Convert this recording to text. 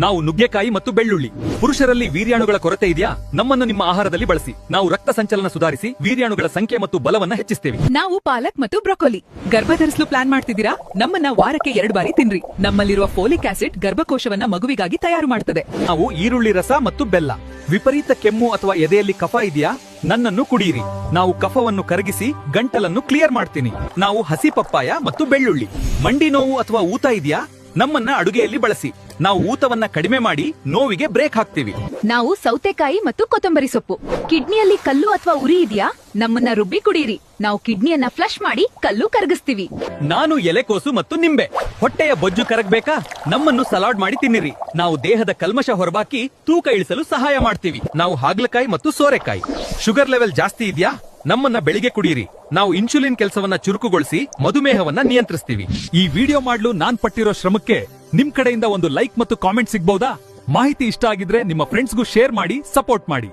ನಾವು ನುಗ್ಗೆಕಾಯಿ ಮತ್ತು ಬೆಳ್ಳುಳ್ಳಿ. ಪುರುಷರಲ್ಲಿ ವೀರ್ಯಾಣುಗಳ ಕೊರತೆ ಇದೆಯಾ? ನಮ್ಮನ್ನು ನಿಮ್ಮ ಆಹಾರದಲ್ಲಿ ಬಳಸಿ. ನಾವು ರಕ್ತ ಸಂಚಲನ ಸುಧಾರಿಸಿ ವೀರ್ಯಾಣುಗಳ ಸಂಖ್ಯೆ ಮತ್ತು ಬಲವನ್ನ ಹೆಚ್ಚಿಸ್ತೇವೆ. ನಾವು ಪಾಲಕ್ ಮತ್ತು ಬ್ರೊಕೊಲಿ. ಗರ್ಭಧರಿಸಲು ಪ್ಲಾನ್ ಮಾಡ್ತಿದ್ದೀರಾ? ನಮ್ಮನ್ನ ವಾರಕ್ಕೆ 2 ಬಾರಿ ತಿನ್ರಿ. ನಮ್ಮಲ್ಲಿರುವ ಫೋಲಿಕ್ ಆಸಿಡ್ ಗರ್ಭಕೋಶವನ್ನ ಮಗುವಿಗಾಗಿ ತಯಾರು ಮಾಡುತ್ತದೆ. ನಾವು ಈರುಳ್ಳಿ ರಸ ಮತ್ತು ಬೆಲ್ಲ. ವಿಪರೀತ ಕೆಮ್ಮು ಅಥವಾ ಎದೆಯಲ್ಲಿ ಕಫ ಇದೆಯಾ? ನನ್ನನ್ನು ಕುಡಿಯಿರಿ. ನಾವು ಕಫವನ್ನು ಕರಗಿಸಿ ಗಂಟಲನ್ನು ಕ್ಲಿಯರ್ ಮಾಡ್ತೀನಿ. ನಾವು ಹಸಿ ಪಪ್ಪಾಯ ಮತ್ತು ಬೆಳ್ಳುಳ್ಳಿ. ಮಂಡಿ ನೋವು ಅಥವಾ ಊತ ಇದೆಯಾ? ನಮ್ಮನ್ನ ಅಡುಗೆಯಲ್ಲಿ ಬಳಸಿ. ನಾವು ಊತವನ್ನ ಕಡಿಮೆ ಮಾಡಿ ನೋವಿಗೆ ಬ್ರೇಕ್ ಹಾಕ್ತೀವಿ. ನಾವು ಸೌತೆಕಾಯಿ ಮತ್ತು ಕೊತ್ತಂಬರಿ ಸೊಪ್ಪು. ಕಿಡ್ನಿಯಲ್ಲಿ ಕಲ್ಲು ಅಥವಾ ಉರಿ ಇದೆಯಾ? ನಮ್ಮನ್ನ ರುಬ್ಬಿ ಕುಡಿಯಿರಿ. ನಾವು ಕಿಡ್ನಿಯನ್ನ ಫ್ಲಶ್ ಮಾಡಿ ಕಲ್ಲು ಕರಗಿಸ್ತೀವಿ. ನಾನು ಎಲೆಕೋಸು ಮತ್ತು ನಿಂಬೆ. ಹೊಟ್ಟೆಯ ಬೊಜ್ಜು ಕರಗಬೇಕಾ? ನಮ್ಮನ್ನು ಸಲಾಡ್ ಮಾಡಿ ತಿನ್ನಿರಿ. ನಾವು ದೇಹದ ಕಲ್ಮಶ ಹೊರಬಾಕಿ ತೂಕ ಇಳಿಸಲು ಸಹಾಯ ಮಾಡ್ತೀವಿ. ನಾವು ಹಾಗಲಕಾಯಿ ಮತ್ತು ಸೋರೆಕಾಯಿ. ಶುಗರ್ ಲೆವೆಲ್ ಜಾಸ್ತಿ ಇದೆಯಾ? ನಮ್ಮನ್ನ ಬೆಳಿಗ್ಗೆ ಕುಡಿಯಿರಿ. ನಾವು ಇನ್ಸುಲಿನ್ ಕೆಲಸವನ್ನ ಚುರುಕುಗೊಳಿಸಿ ಮಧುಮೇಹವನ್ನ ನಿಯಂತ್ರಿಸ್ತೀವಿ. ಈ ವಿಡಿಯೋ ಮಾಡಲು ನಾನ್ ಪಟ್ಟಿರೋ ಶ್ರಮಕ್ಕೆ ನಿಮ್ ಕಡೆಯಿಂದ ಒಂದು ಲೈಕ್ ಮತ್ತು ಕಾಮೆಂಟ್ ಸಿಗಬಹುದಾ? ಮಾಹಿತಿ ಇಷ್ಟ ಆಗಿದ್ರೆ ನಿಮ್ಮ ಫ್ರೆಂಡ್ಸ್ಗೂ ಶೇರ್ ಮಾಡಿ, ಸಪೋರ್ಟ್ ಮಾಡಿ.